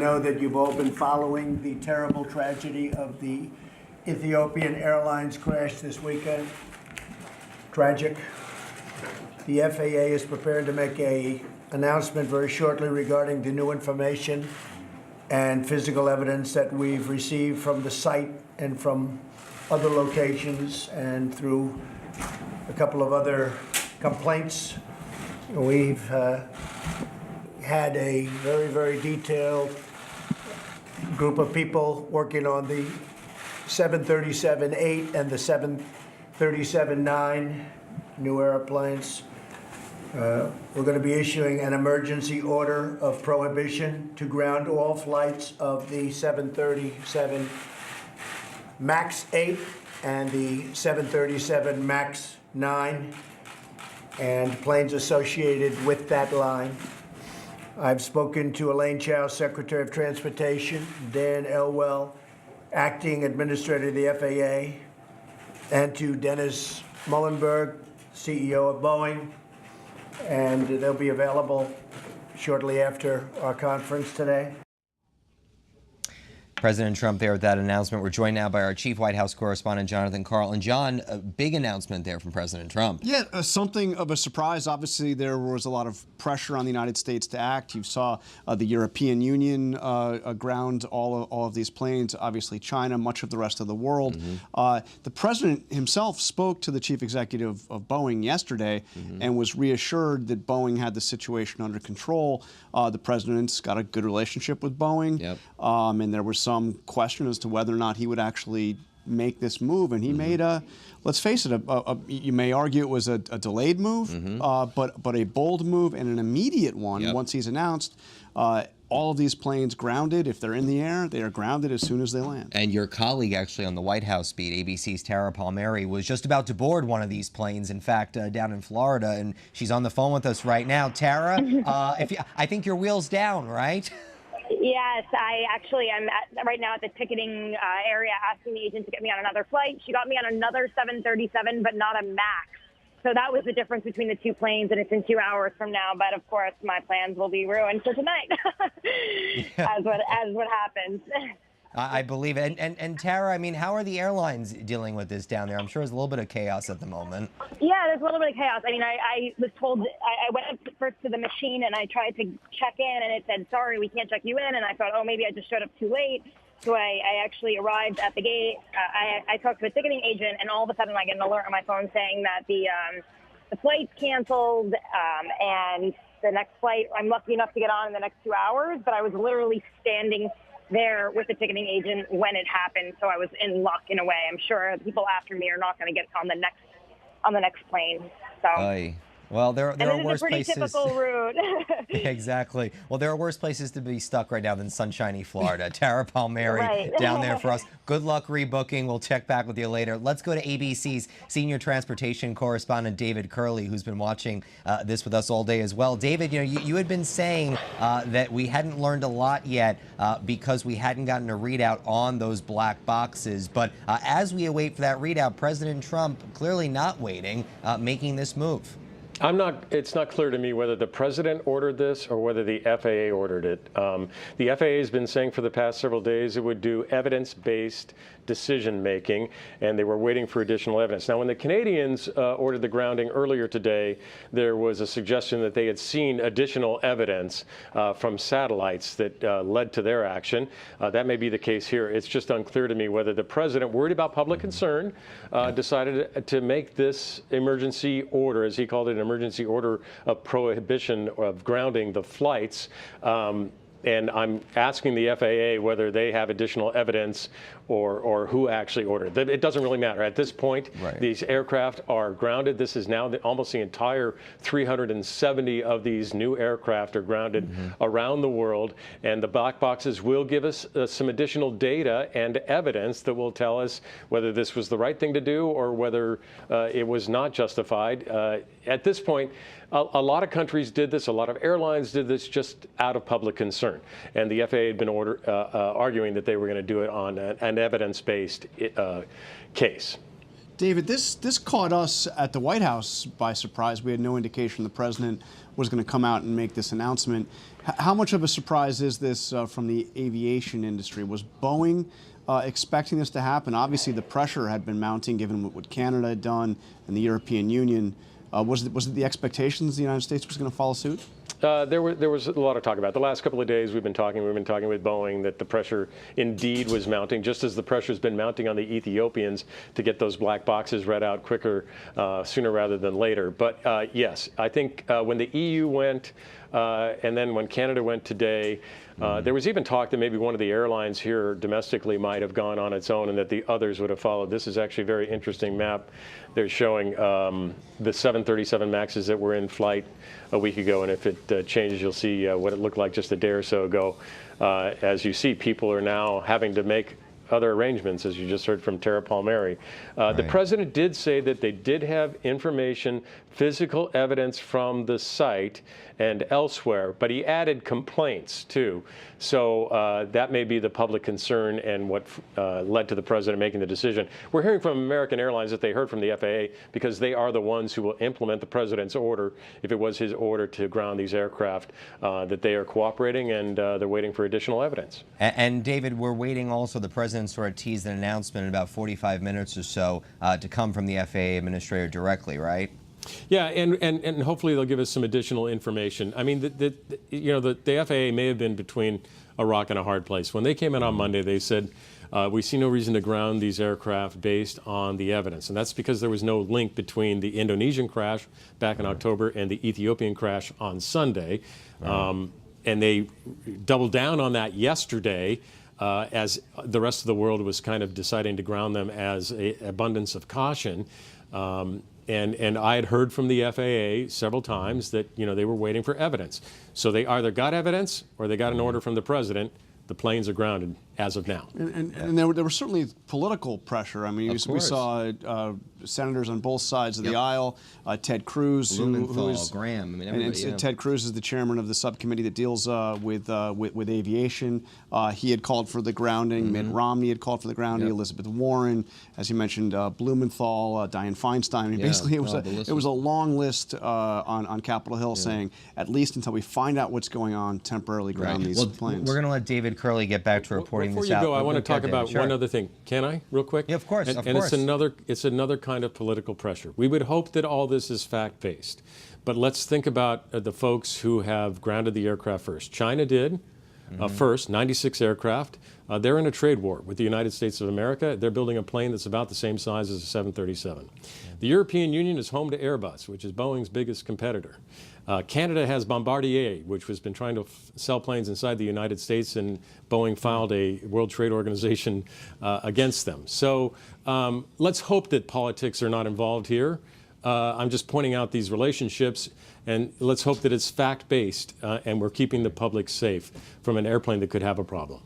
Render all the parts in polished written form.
I know that you've all been following the terrible tragedy of the Ethiopian Airlines crash this weekend. Tragic. The FAA is preparing to make an announcement very shortly regarding the new information and physical evidence that we've received from the site and from other locations and through a couple of other complaints. We've had a very, very detailed group of people working on the 737-8 and the 737-9 new airplanes. We're going to be issuing an emergency order of prohibition to ground all flights of the 737 MAX 8 and the 737 MAX 9 and planes associated with that line. I've spoken to Elaine Chao, Secretary of Transportation, Dan Elwell, Acting Administrator of the FAA, and to Dennis Muhlenberg, CEO of Boeing, and they'll be available shortly after our conference today. President Trump there with that announcement. We're joined now by our chief White House correspondent, Jonathan Karl. And John, a big announcement there from President Trump. Yeah, something of a surprise. Obviously, there was a lot of pressure on the United States to act. You saw the European Union ground all of these planes, obviously China, much of the rest of the world. The president himself spoke to the chief executive of Boeing yesterday and was reassured that Boeing had the situation under control. The president's got a good relationship with Boeing, and there was some question as to whether or not he would actually make this move, and he made a, let's face it, you may argue it was a delayed move, but a bold move and an immediate one. Once he's announced, all of these planes grounded. If they're in the air, they are grounded as soon as they land. And your colleague actually on the White House beat, ABC's Tara Palmieri, was just about to board one of these planes, in fact, down in Florida, and she's on the phone with us right now. Tara, I think your wheel's down, right? Yes, I'm right now at the ticketing area asking the agent to get me on another flight. She got me on another 737, but not a MAX. So that was the difference between the two planes, and it's in 2 hours from now. But of course, my plans will be ruined for tonight, as what happens. I believe it. And Tara, I mean, how are the airlines dealing with this down there? I'm sure there's a little bit of chaos at the moment. Yeah, there's a little bit of chaos. I mean, I was told, I went up first to the machine and I tried to check in and it said, sorry, we can't check you in. And I thought, oh, maybe I just showed up too late. So I actually arrived at the gate. I talked to a ticketing agent, and all of a sudden I get an alert on my phone saying that the flight's canceled, and the next flight, I'm lucky enough to get on in the next 2 hours, but I was literally standing there with the ticketing agent when it happened, so I was in luck in a way. I'm sure the people after me are not going to get on the next plane. So. Well, there are worse places. It's a pretty typical route. Exactly. Well, there are worse places to be stuck right now than sunshiny Florida. Tara Palmieri down there for us. Good luck rebooking. We'll check back with you later. Let's go to ABC's senior transportation correspondent, David Curley, who's been watching this with us all day as well. David, you had been saying that we hadn't learned a lot yet because we hadn't gotten a readout on those black boxes. But as we await for that readout, President Trump clearly not waiting, making this move. It's not clear to me whether the president ordered this or whether the FAA ordered it. The FAA has been saying for the past several days it would do evidence-based decision making, and they were waiting for additional evidence. Now, when the Canadians ordered the grounding earlier today, there was a suggestion that they had seen additional evidence from satellites that led to their action. That may be the case here. It's just unclear to me whether the president, worried about public concern, decided to make this emergency order, as he called it, an emergency order of prohibition of grounding the flights. And I'm asking the FAA whether they have additional evidence or who actually ordered it. It doesn't really matter. At this point, these aircraft are grounded. This is now almost the entire 370 of these new aircraft are grounded around the world. And the black boxes will give us some additional data and evidence that will tell us whether this was the right thing to do or whether it was not justified. At this point, a lot of countries did this. A lot of airlines did this just out of public concern. And the FAA had been arguing that they were going to do it on an evidence-based case. David, this caught us at the White House by surprise. We had no indication the president was going to come out and make this announcement. How much of a surprise is this from the aviation industry? Was Boeing expecting this to happen? Obviously, the pressure had been mounting given what Canada had done and the European Union. Was it the expectations the United States was going to follow suit? There was a lot of talk about it. The last couple of days we've been talking with Boeing that the pressure indeed was mounting, just as the pressure's been mounting on the Ethiopians to get those black boxes read out quicker, sooner rather than later. But yes, I think when the EU went and then when Canada went today, there was even talk that maybe one of the airlines here domestically might have gone on its own and that the others would have followed. This is actually a very interesting map. They're showing the 737 MAXs that were in flight a week ago, and if it changes, you'll see what it looked like just a day or so ago. As you see, people are now having to make other arrangements, as you just heard from Tara Palmieri. The president did say that they did have information, physical evidence from the site and elsewhere, but he added complaints too. So that may be the public concern and what led to the president making the decision. We're hearing from American Airlines that they heard from the FAA because they are the ones who will implement the president's order, if it was his order to ground these aircraft, that they are cooperating and they're waiting for additional evidence. And David, we're waiting also, the president sort of teased an announcement in about 45 minutes or so to come from the FAA administrator directly, right? Yeah, and hopefully they'll give us some additional information. I mean, the FAA may have been between a rock and a hard place. When they came in on Monday, they said, we see no reason to ground these aircraft based on the evidence. And that's because there was no link between the Indonesian crash back in October and the Ethiopian crash on Sunday. And they doubled down on that yesterday as the rest of the world was kind of deciding to ground them as an abundance of caution. And I had heard from the FAA several times that, they were waiting for evidence. So they either got evidence or they got an order from the president. The planes are grounded as of now. And there was certainly political pressure. I mean, we saw senators on both sides of the aisle. Ted Cruz, who is Graham. I mean, Ted Cruz is the chairman of the subcommittee that deals with aviation. He had called for the grounding. Mitt Romney had called for the grounding. Elizabeth Warren, as you mentioned, Blumenthal, Dianne Feinstein. I mean, basically, it was a long list on Capitol Hill saying, at least until we find out what's going on, temporarily ground these planes. We're going to let David Curley get back to reporting Before this out. Before you go, I want to talk about one other thing. Can I, real quick? Yeah, of course. And it's another kind of political pressure. We would hope that all this is fact-based, but let's think about the folks who have grounded the aircraft first. China did first, 96 aircraft. They're in a trade war with the United States of America. They're building a plane that's about the same size as a 737. The European Union is home to Airbus, which is Boeing's biggest competitor. Canada has Bombardier, which has been trying to sell planes inside the United States, and Boeing filed a World Trade Organization against them. So let's hope that politics are not involved here. I'm just pointing out these relationships, and let's hope that it's fact-based and we're keeping the public safe from an airplane that could have a problem.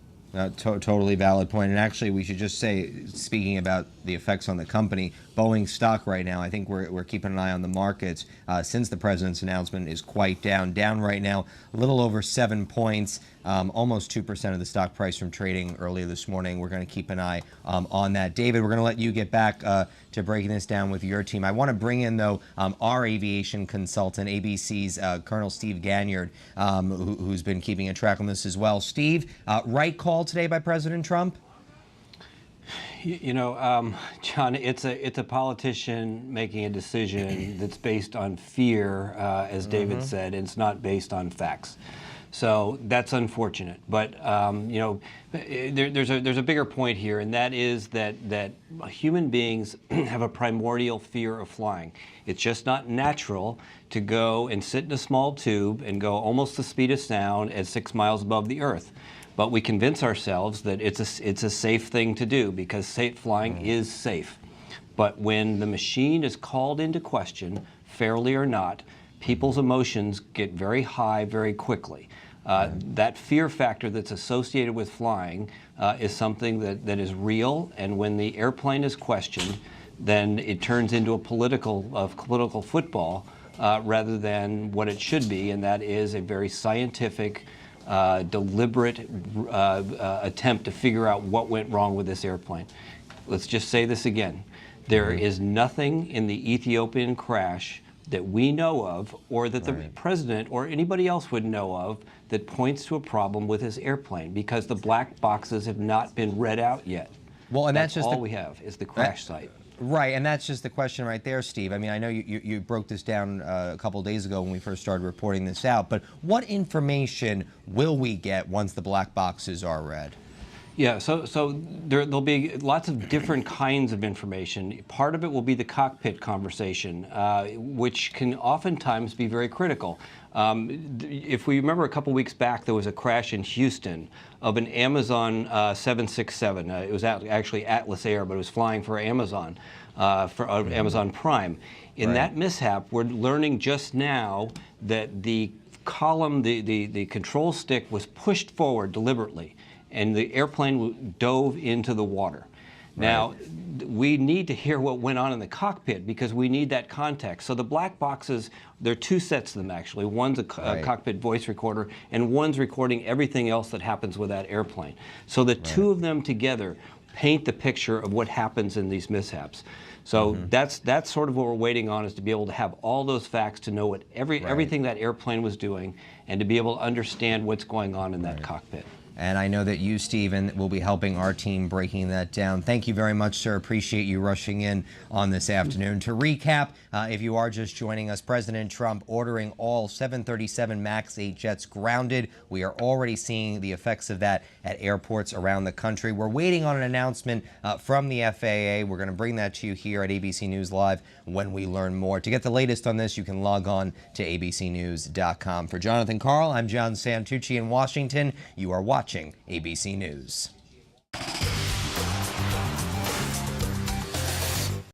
Totally valid point. And actually, we should just say, speaking about the effects on the company, Boeing stock right now, I think we're keeping an eye on the markets since the president's announcement, is quite down right now, a little over 7 points, almost 2% of the stock price from trading earlier this morning. We're going to keep an eye on that. David, we're going to let you get back to breaking this down with your team. I want to bring in, though, our aviation consultant, ABC's Colonel Steve Ganyard, who's been keeping a track on this as well. Steve, right call today by President Trump? John, it's a politician making a decision that's based on fear, as David said. It's not based on facts. So that's unfortunate. But there's a bigger point here, and that is that human beings have a primordial fear of flying. It's just not natural to go and sit in a small tube and go almost the speed of sound at 6 miles above the Earth. But we convince ourselves that it's a safe thing to do because safe flying is safe. But when the machine is called into question, fairly or not, people's emotions get very high very quickly. That fear factor that's associated with flying is something that is real, and when the airplane is questioned, then it turns into a political football rather than what it should be, and that is a very scientific, deliberate attempt to figure out what went wrong with this airplane. Let's just say this again. There is nothing in the Ethiopian crash that we know of, or that the president or anybody else would know of, that points to a problem with his airplane, because the black boxes have not been read out yet. Well, and that's just all we have is the crash site. Right, and that's just the question right there, Steve. I mean, I know you broke this down a couple of days ago when we first started reporting this out, but what information will we get once the black boxes are read? Yeah, so there'll be lots of different kinds of information. Part of it will be the cockpit conversation, which can oftentimes be very critical. If we remember a couple weeks back, there was a crash in Houston of an Amazon 767. It was actually Atlas Air, but it was flying for Amazon, Amazon Prime. In that mishap, we're learning just now that the column, the control stick was pushed forward deliberately, and the airplane dove into the water. Now, we need to hear what went on in the cockpit, because we need that context. So the black boxes, there are two sets of them, actually. One's a cockpit voice recorder, and one's recording everything else that happens with that airplane. So the two of them together paint the picture of what happens in these mishaps. So that's sort of what we're waiting on, is to be able to have all those facts, to know what everything that airplane was doing, and to be able to understand what's going on in that cockpit. And I know that you, Stephen, will be helping our team breaking that down. Thank you very much, sir. Appreciate you rushing in on this afternoon. To recap, if you are just joining us, President Trump ordering all 737 MAX 8 jets grounded. We are already seeing the effects of that at airports around the country. We're waiting on an announcement from the FAA. We're going to bring that to you here at ABC News Live when we learn more. To get the latest on this, you can log on to abcnews.com. For Jonathan Karl, I'm John Santucci in Washington. You are watching ABC News.